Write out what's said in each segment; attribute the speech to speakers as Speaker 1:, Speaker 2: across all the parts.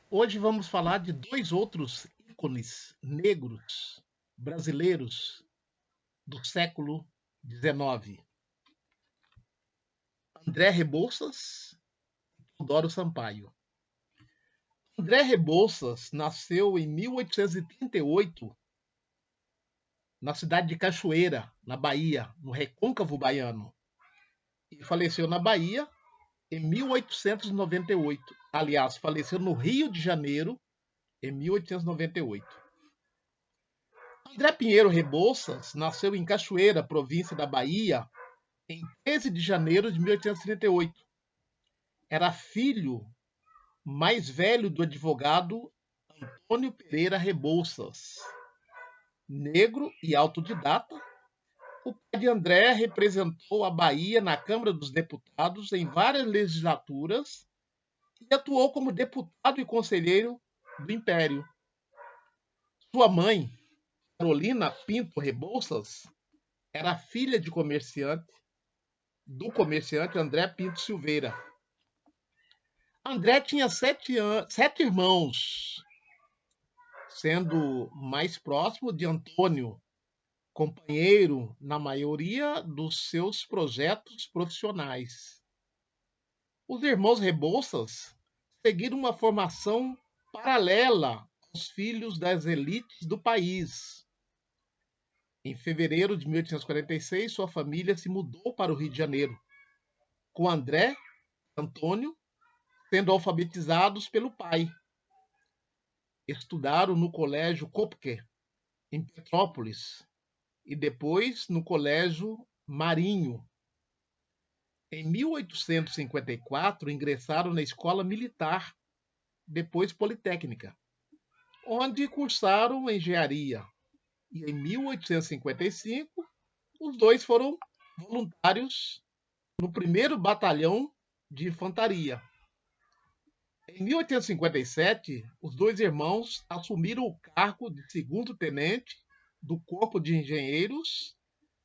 Speaker 1: Hoje vamos falar de dois outros ícones negros brasileiros do século XIX: André Rebouças e Teodoro Sampaio. André Rebouças nasceu em 1838 na cidade de Cachoeira, na Bahia, no Recôncavo Baiano, e faleceu na Bahia em 1898. Aliás, faleceu no Rio de Janeiro em 1898. André Pinheiro Rebouças nasceu em Cachoeira, província da Bahia, em 13 de janeiro de 1838. Era filho mais velho do advogado Antônio Pereira Rebouças. Negro e autodidata, o pai de André representou a Bahia na Câmara dos Deputados em várias legislaturas e atuou como deputado e conselheiro do Império. Sua mãe, Carolina Pinto Rebouças, era filha de do comerciante André Pinto Silveira. André tinha sete irmãos, sendo mais próximo de Antônio, companheiro na maioria dos seus projetos profissionais. Os irmãos Rebouças seguiram uma formação paralela aos filhos das elites do país. Em fevereiro de 1846, sua família se mudou para o Rio de Janeiro, com André e Antônio sendo alfabetizados pelo pai. Estudaram no Colégio Kopke, em Petrópolis, e depois no Colégio Marinho. Em 1854, ingressaram na Escola Militar, depois Politécnica, onde cursaram engenharia. E em 1855, os dois foram voluntários no 1º Batalhão de Infantaria. Em 1857, os dois irmãos assumiram o cargo de segundo-tenente do Corpo de Engenheiros,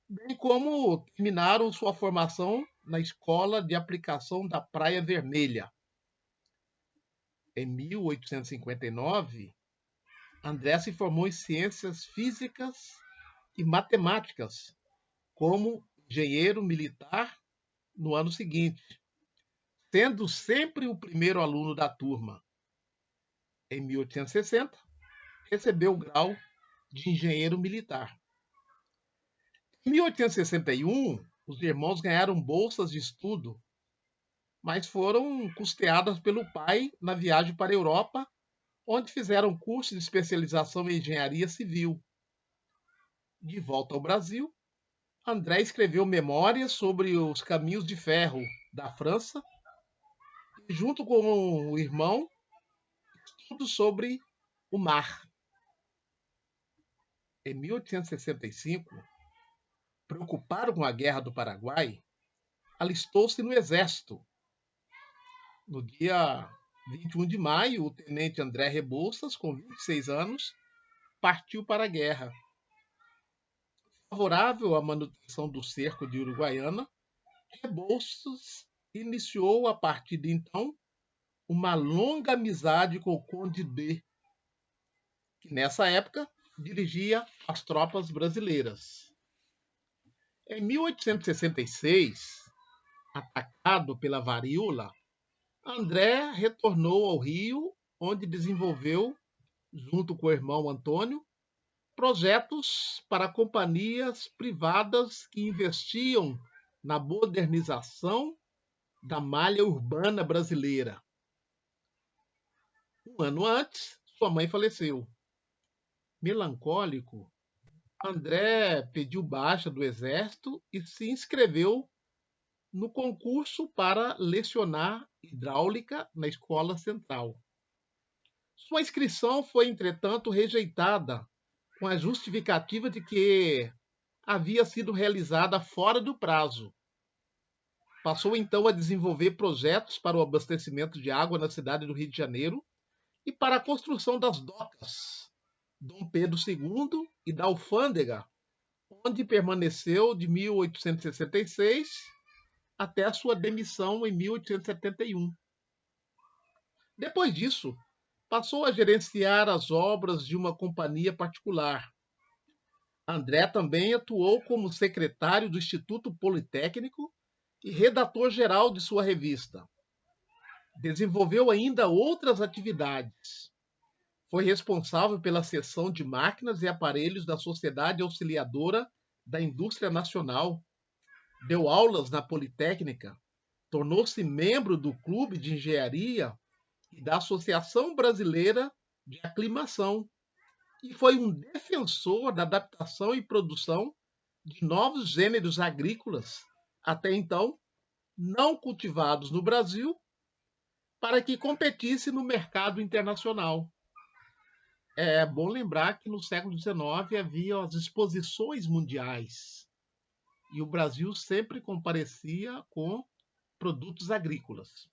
Speaker 1: bem como terminaram sua formação na Escola de Aplicação da Praia Vermelha. Em 1859, André se formou em Ciências Físicas e Matemáticas como engenheiro militar no ano seguinte, sendo sempre o primeiro aluno da turma. Em 1860, recebeu o grau de engenheiro militar. Em 1861, os irmãos ganharam bolsas de estudo, mas foram custeadas pelo pai na viagem para a Europa, onde fizeram curso de especialização em engenharia civil. De volta ao Brasil, André escreveu memórias sobre os caminhos de ferro da França e, junto com o irmão, estudos sobre o mar. Em 1865, preocupado com a Guerra do Paraguai, alistou-se no Exército. No dia 21 de maio, o tenente André Rebouças, com 26 anos, partiu para a guerra. Favorável à manutenção do cerco de Uruguaiana, Rebouças iniciou, a partir de então, uma longa amizade com o Conde D, que nessa época dirigia as tropas brasileiras. Em 1866, atacado pela varíola, André retornou ao Rio, onde desenvolveu, junto com o irmão Antônio, projetos para companhias privadas que investiam na modernização da malha urbana brasileira. Um ano antes, sua mãe faleceu. Melancólico, André pediu baixa do exército e se inscreveu no concurso para lecionar hidráulica na Escola Central. Sua inscrição foi, entretanto, rejeitada com a justificativa de que havia sido realizada fora do prazo. Passou então a desenvolver projetos para o abastecimento de água na cidade do Rio de Janeiro e para a construção das docas Dom Pedro II e da Alfândega, onde permaneceu de 1866 até a sua demissão em 1871. Depois disso, passou a gerenciar as obras de uma companhia particular. André também atuou como secretário do Instituto Politécnico e redator-geral de sua revista. Desenvolveu ainda outras atividades. Foi responsável pela seção de máquinas e aparelhos da Sociedade Auxiliadora da Indústria Nacional. Deu aulas na Politécnica. Tornou-se membro do Clube de Engenharia e da Associação Brasileira de Aclimação. E foi um defensor da adaptação e produção de novos gêneros agrícolas, até então não cultivados no Brasil, para que competisse no mercado internacional. É bom lembrar que no século XIX havia as exposições mundiais e o Brasil sempre comparecia com produtos agrícolas.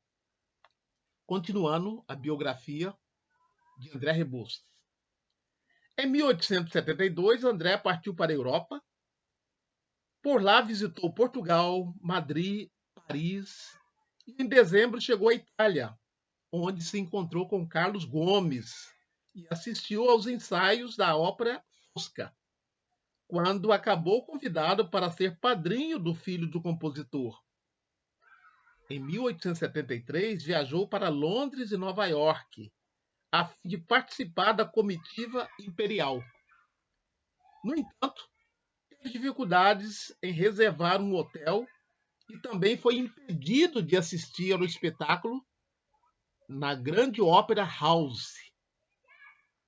Speaker 1: Continuando a biografia de André Rebouças. Em 1872, André partiu para a Europa. Por lá visitou Portugal, Madrid, Paris e em dezembro chegou à Itália, onde se encontrou com Carlos Gomes e assistiu aos ensaios da ópera Fosca, quando acabou convidado para ser padrinho do filho do compositor. Em 1873, viajou para Londres e Nova York, a fim de participar da comitiva imperial. No entanto, teve dificuldades em reservar um hotel e também foi impedido de assistir ao espetáculo na Grande Ópera House.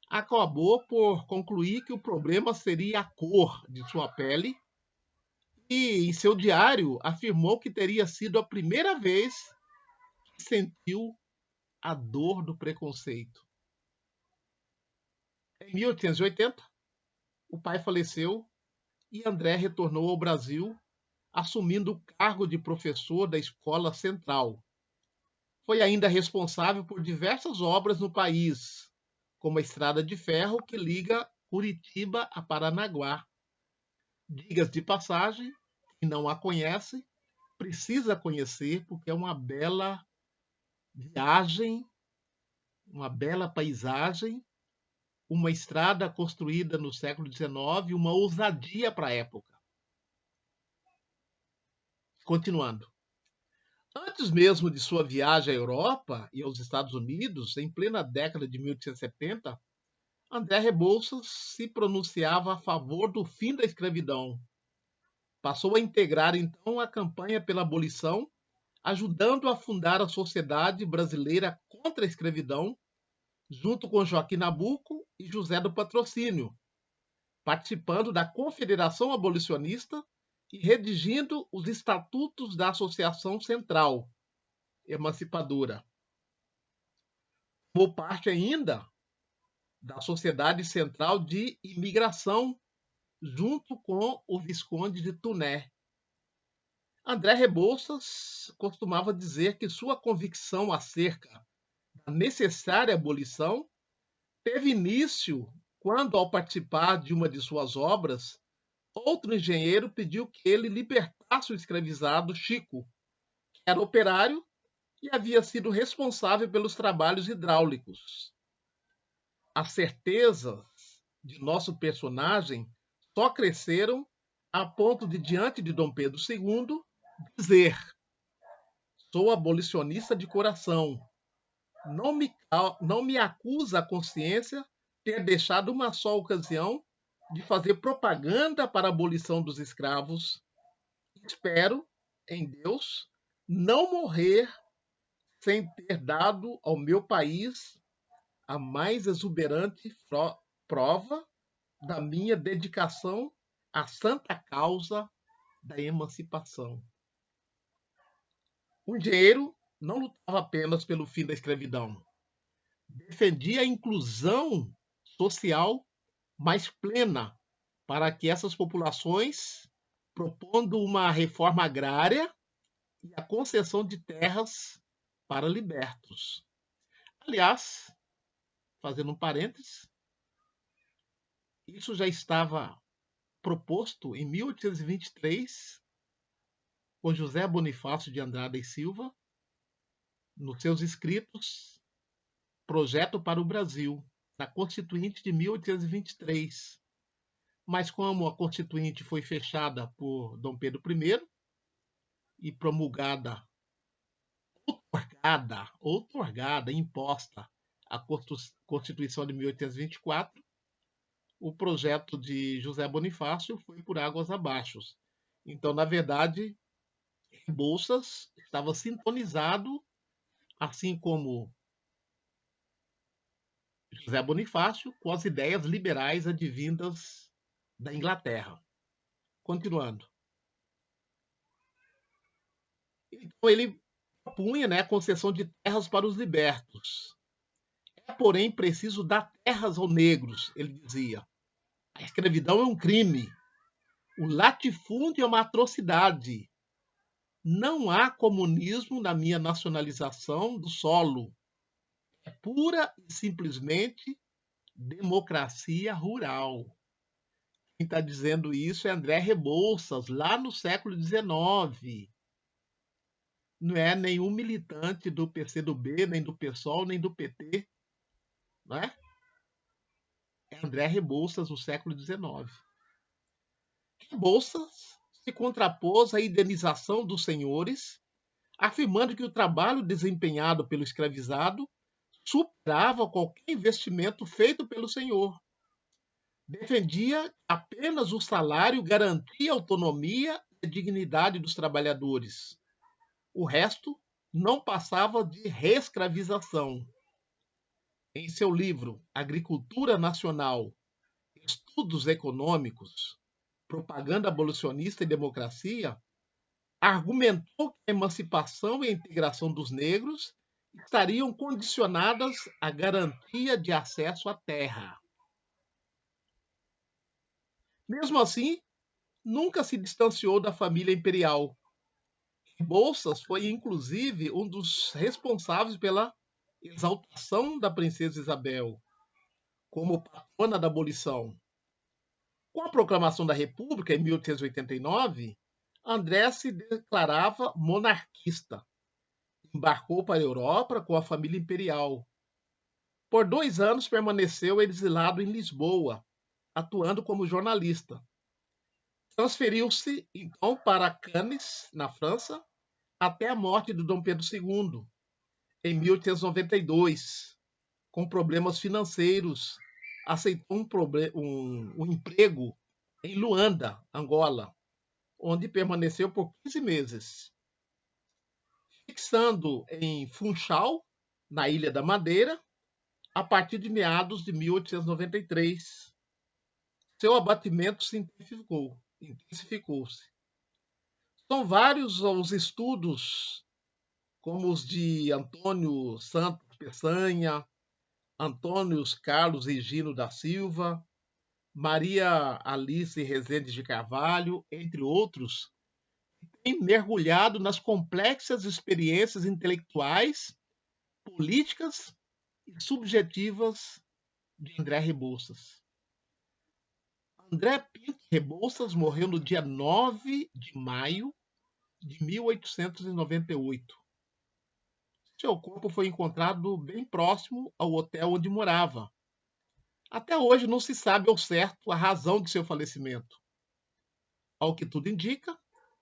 Speaker 1: Acabou por concluir que o problema seria a cor de sua pele e, em seu diário, afirmou que teria sido a primeira vez que sentiu a dor do preconceito. Em 1880, o pai faleceu e André retornou ao Brasil, assumindo o cargo de professor da Escola Central. Foi ainda responsável por diversas obras no país, como a estrada de ferro que liga Curitiba a Paranaguá. Diga-se de passagem, quem não a conhece, precisa conhecer, porque é uma bela viagem, uma bela paisagem, uma estrada construída no século XIX, uma ousadia para a época. Continuando. Antes mesmo de sua viagem à Europa e aos Estados Unidos, em plena década de 1870, André Rebouças se pronunciava a favor do fim da escravidão. Passou a integrar, então, a campanha pela abolição, ajudando a fundar a Sociedade Brasileira contra a Escravidão, junto com Joaquim Nabuco e José do Patrocínio, participando da Confederação Abolicionista e redigindo os estatutos da Associação Central Emancipadora. Tomou parte ainda da Sociedade Central de Imigração, junto com o Visconde de Tuné. André Rebouças costumava dizer que sua convicção acerca da necessária abolição teve início quando, ao participar de uma de suas obras, outro engenheiro pediu que ele libertasse o escravizado Chico, que era operário e havia sido responsável pelos trabalhos hidráulicos. As certezas de nosso personagem só cresceram a ponto de, diante de Dom Pedro II, dizer: sou abolicionista de coração. Não me acusa a consciência ter deixado uma só ocasião de fazer propaganda para a abolição dos escravos. Espero, em Deus, não morrer sem ter dado ao meu país a mais exuberante prova da minha dedicação à santa causa da emancipação. O engenheiro não lutava apenas pelo fim da escravidão, defendia a inclusão social mais plena para que essas populações, propondo uma reforma agrária e a concessão de terras para libertos. Aliás, fazendo um parênteses, isso já estava proposto em 1823 por José Bonifácio de Andrada e Silva, nos seus escritos projeto para o Brasil, na Constituinte de 1823. Mas como a Constituinte foi fechada por Dom Pedro I e promulgada, outorgada, imposta a Constituição de 1824, o projeto de José Bonifácio foi por águas abaixo. Então, na verdade, Rebouças estava sintonizado, assim como José Bonifácio, com as ideias liberais advindas da Inglaterra. Continuando. Então, ele propunha, a concessão de terras para os libertos. É, porém, preciso dar terras aos negros, ele dizia. A escravidão é um crime. O latifúndio é uma atrocidade. Não há comunismo na minha nacionalização do solo. É pura e simplesmente democracia rural. Quem está dizendo isso é André Rebouças, lá no século XIX. Não é nenhum militante do PCdoB, nem do PSOL, nem do PT. Não é? É André Rebouças, no século XIX. Rebouças se contrapôs à indenização dos senhores, afirmando que o trabalho desempenhado pelo escravizado superava qualquer investimento feito pelo senhor. Defendia que apenas o salário garantia a autonomia e a dignidade dos trabalhadores. O resto não passava de reescravização. Em seu livro Agricultura Nacional, Estudos Econômicos, Propaganda Abolicionista e Democracia, argumentou que a emancipação e a integração dos negros estariam condicionadas à garantia de acesso à terra. Mesmo assim, nunca se distanciou da família imperial. Rebouças foi, inclusive, um dos responsáveis pela exaltação da princesa Isabel como patrona da abolição. Com a proclamação da República, em 1889, André se declarava monarquista. Embarcou para a Europa com a família imperial. Por 2 anos permaneceu exilado em Lisboa, atuando como jornalista. Transferiu-se, então, para Cannes, na França, até a morte de Dom Pedro II, em 1892. Com problemas financeiros, aceitou um emprego em Luanda, Angola, onde permaneceu por 15 meses. Fixando em Funchal, na Ilha da Madeira, a partir de meados de 1893. Seu abatimento se intensificou-se. São vários os estudos, como os de Antônio Santos Peçanha, Antônio Carlos Higino da Silva, Maria Alice Rezende de Carvalho, entre outros, têm mergulhado nas complexas experiências intelectuais, políticas e subjetivas de André Rebouças. André Pinto Rebouças morreu no dia 9 de maio de 1898. Seu corpo foi encontrado bem próximo ao hotel onde morava. Até hoje não se sabe ao certo a razão de seu falecimento. Ao que tudo indica,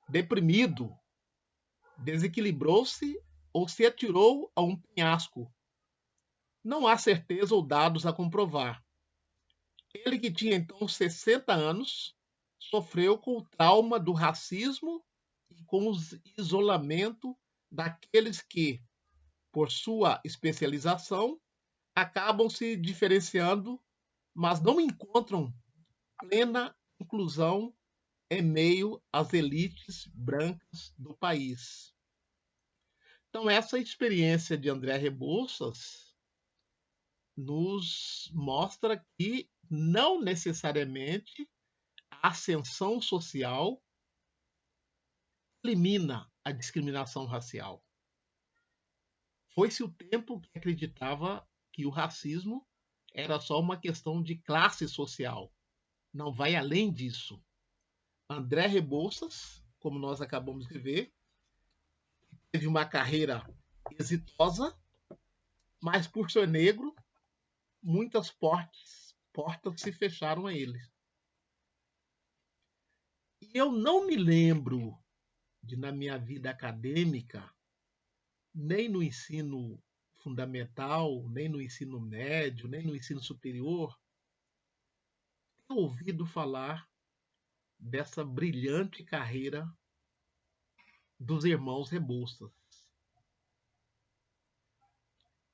Speaker 1: deprimido, desequilibrou-se ou se atirou a um penhasco. Não há certeza ou dados a comprovar. Ele, que tinha então 60 anos, sofreu com o trauma do racismo e com o isolamento daqueles que, por sua especialização, acabam se diferenciando, mas não encontram plena inclusão em meio às elites brancas do país. Então, essa experiência de André Rebouças nos mostra que não necessariamente a ascensão social elimina a discriminação racial. Foi-se o tempo que acreditava que o racismo era só uma questão de classe social. Não vai além disso. André Rebouças, como nós acabamos de ver, teve uma carreira exitosa, mas por ser negro, muitas portas se fecharam a ele. E eu não me lembro de, na minha vida acadêmica, nem no ensino fundamental, nem no ensino médio, nem no ensino superior, ter ouvido falar dessa brilhante carreira dos irmãos Rebouças.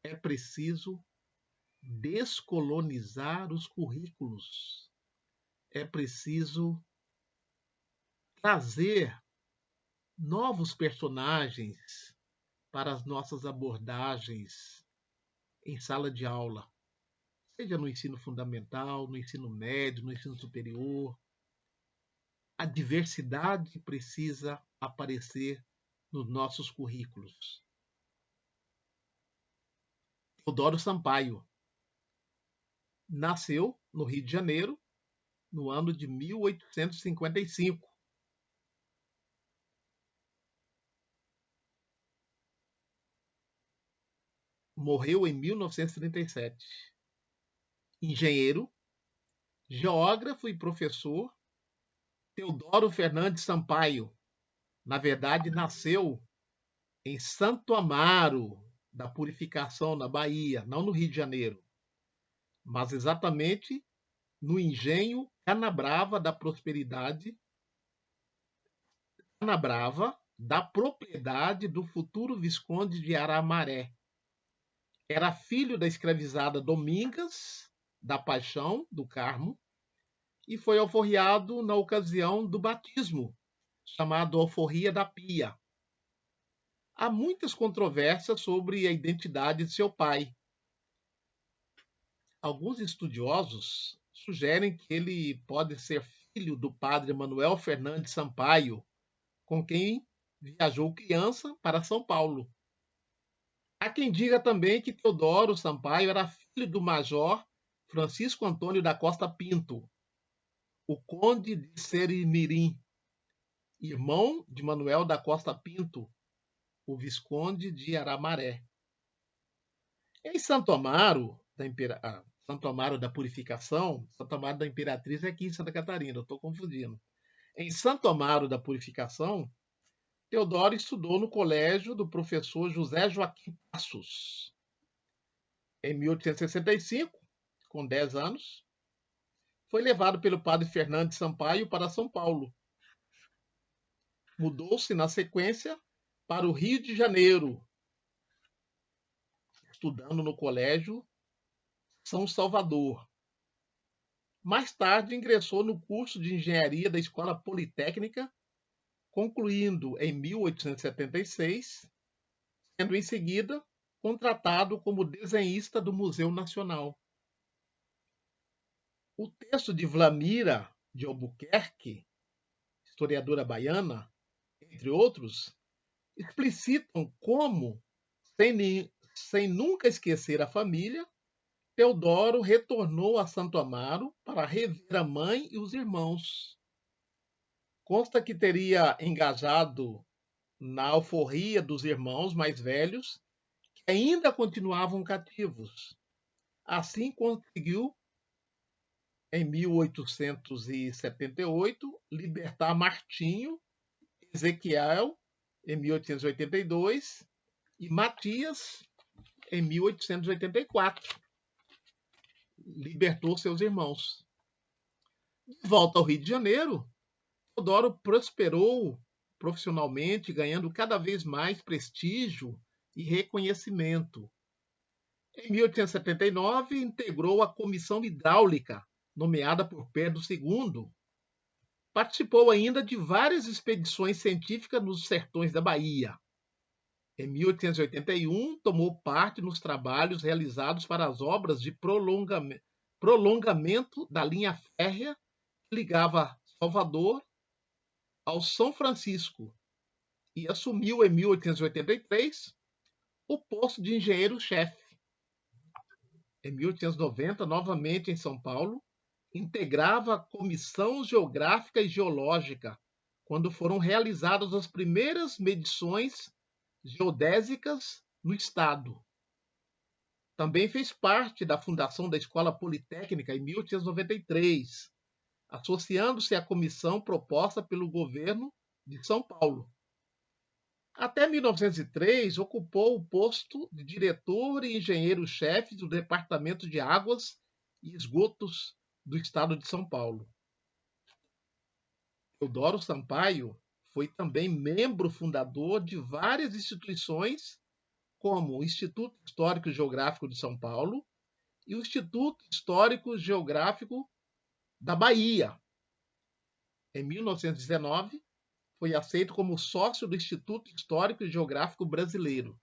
Speaker 1: É preciso descolonizar os currículos. É preciso trazer novos personagens para as nossas abordagens em sala de aula, seja no ensino fundamental, no ensino médio, no ensino superior. A diversidade precisa aparecer nos nossos currículos. Teodoro Sampaio nasceu no Rio de Janeiro no ano de 1855. Morreu em 1937. Engenheiro, geógrafo e professor, Teodoro Fernandes Sampaio, na verdade, nasceu em Santo Amaro da Purificação, na Bahia, não no Rio de Janeiro, mas exatamente no engenho Canabrava da Prosperidade, Canabrava da propriedade do futuro Visconde de Aramaré. Era filho da escravizada Domingas da Paixão do Carmo e foi alforriado na ocasião do batismo, chamado Alforria da Pia. Há muitas controvérsias sobre a identidade de seu pai. Alguns estudiosos sugerem que ele pode ser filho do padre Manuel Fernandes Sampaio, com quem viajou criança para São Paulo. Há quem diga também que Teodoro Sampaio era filho do major Francisco Antônio da Costa Pinto, o conde de Serimirim, irmão de Manuel da Costa Pinto, o visconde de Aramaré. Em Santo Amaro Santo Amaro da Purificação, Santo Amaro da Imperatriz é aqui em Santa Catarina, eu estou confundindo. Em Santo Amaro da Purificação, Teodoro estudou no colégio do professor José Joaquim Passos. Em 1865, com 10 anos, foi levado pelo padre Fernandes Sampaio para São Paulo. Mudou-se na sequência para o Rio de Janeiro, estudando no colégio São Salvador. Mais tarde ingressou no curso de engenharia da Escola Politécnica, concluindo em 1876, sendo em seguida contratado como desenhista do Museu Nacional. O texto de Vlamira de Albuquerque, historiadora baiana, entre outros, explicitam como, sem nunca esquecer a família, Teodoro retornou a Santo Amaro para rever a mãe e os irmãos. Consta que teria engajado na alforria dos irmãos mais velhos, que ainda continuavam cativos. Assim conseguiu, em 1878, libertar Martinho, Ezequiel, em 1882, e Matias, em 1884. Libertou seus irmãos. De volta ao Rio de Janeiro, Teodoro prosperou profissionalmente, ganhando cada vez mais prestígio e reconhecimento. Em 1879, integrou a Comissão Hidráulica, nomeada por Pedro II. Participou ainda de várias expedições científicas nos sertões da Bahia. Em 1881, tomou parte nos trabalhos realizados para as obras de prolongamento da linha férrea que ligava Salvador ao São Francisco e assumiu em 1883 o posto de engenheiro-chefe. Em 1890, novamente em São Paulo, integrava a Comissão Geográfica e Geológica, quando foram realizadas as primeiras medições geodésicas no estado. Também fez parte da fundação da Escola Politécnica em 1893, associando-se à comissão proposta pelo governo de São Paulo. Até 1903, ocupou o posto de diretor e engenheiro-chefe do Departamento de Águas e Esgotos do Estado de São Paulo. Teodoro Sampaio foi também membro fundador de várias instituições, como o Instituto Histórico e Geográfico de São Paulo e o Instituto Histórico e Geográfico da Bahia. Em 1919, foi aceito como sócio do Instituto Histórico e Geográfico Brasileiro.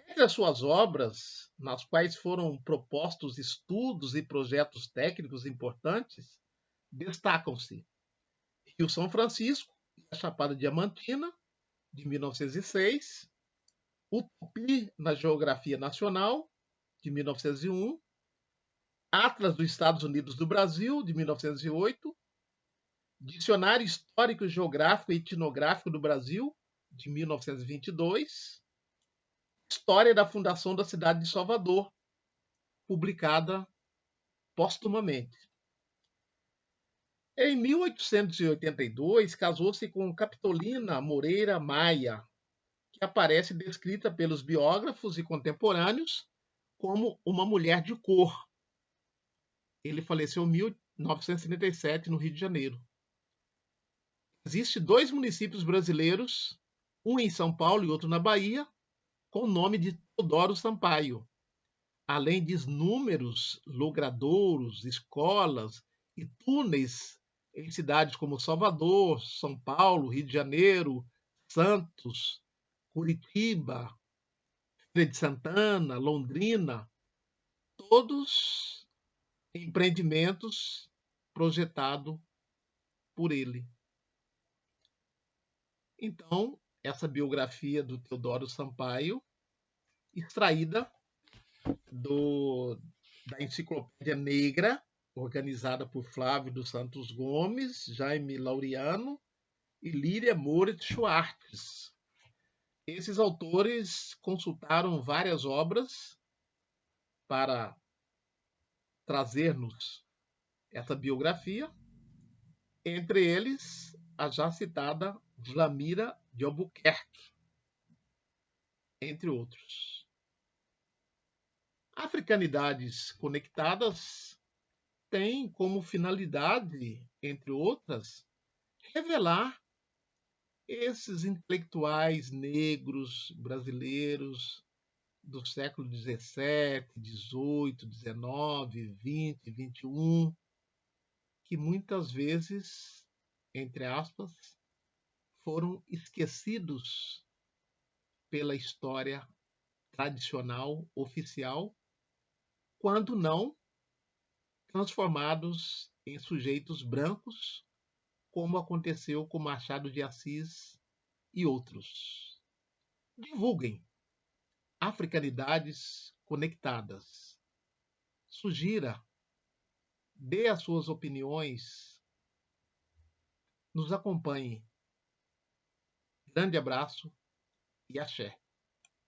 Speaker 1: Entre as suas obras, nas quais foram propostos estudos e projetos técnicos importantes, destacam-se Rio São Francisco e a Chapada Diamantina, de 1906, o Tupi na Geografia Nacional, de 1901, Atlas dos Estados Unidos do Brasil, de 1908, Dicionário Histórico, Geográfico e Etnográfico do Brasil, de 1922, História da Fundação da Cidade de Salvador, publicada póstumamente. Em 1882, casou-se com Capitolina Moreira Maia, que aparece descrita pelos biógrafos e contemporâneos como uma mulher de cor. Ele faleceu em 1937, no Rio de Janeiro. Existem dois municípios brasileiros, um em São Paulo e outro na Bahia, com o nome de Teodoro Sampaio, além de inúmeros logradouros, escolas e túneis em cidades como Salvador, São Paulo, Rio de Janeiro, Santos, Curitiba, Feira de Santana, Londrina, todos empreendimentos projetados por ele. Então, essa biografia do Teodoro Sampaio, extraída da Enciclopédia Negra, organizada por Flávio dos Santos Gomes, Jaime Laureano e Líria Moritz Schwartz. Esses autores consultaram várias obras para trazer-nos essa biografia, entre eles a já citada Vlamira de Albuquerque, entre outros. Africanidades Conectadas tem como finalidade, entre outras, revelar esses intelectuais negros brasileiros do século XVII, XVIII, XIX, XX, XXI, que muitas vezes, entre aspas, foram esquecidos pela história tradicional, oficial, quando não transformados em sujeitos brancos, como aconteceu com Machado de Assis e outros. Divulguem Africanidades Conectadas. Sugira, dê as suas opiniões, nos acompanhe. Grande abraço e axé.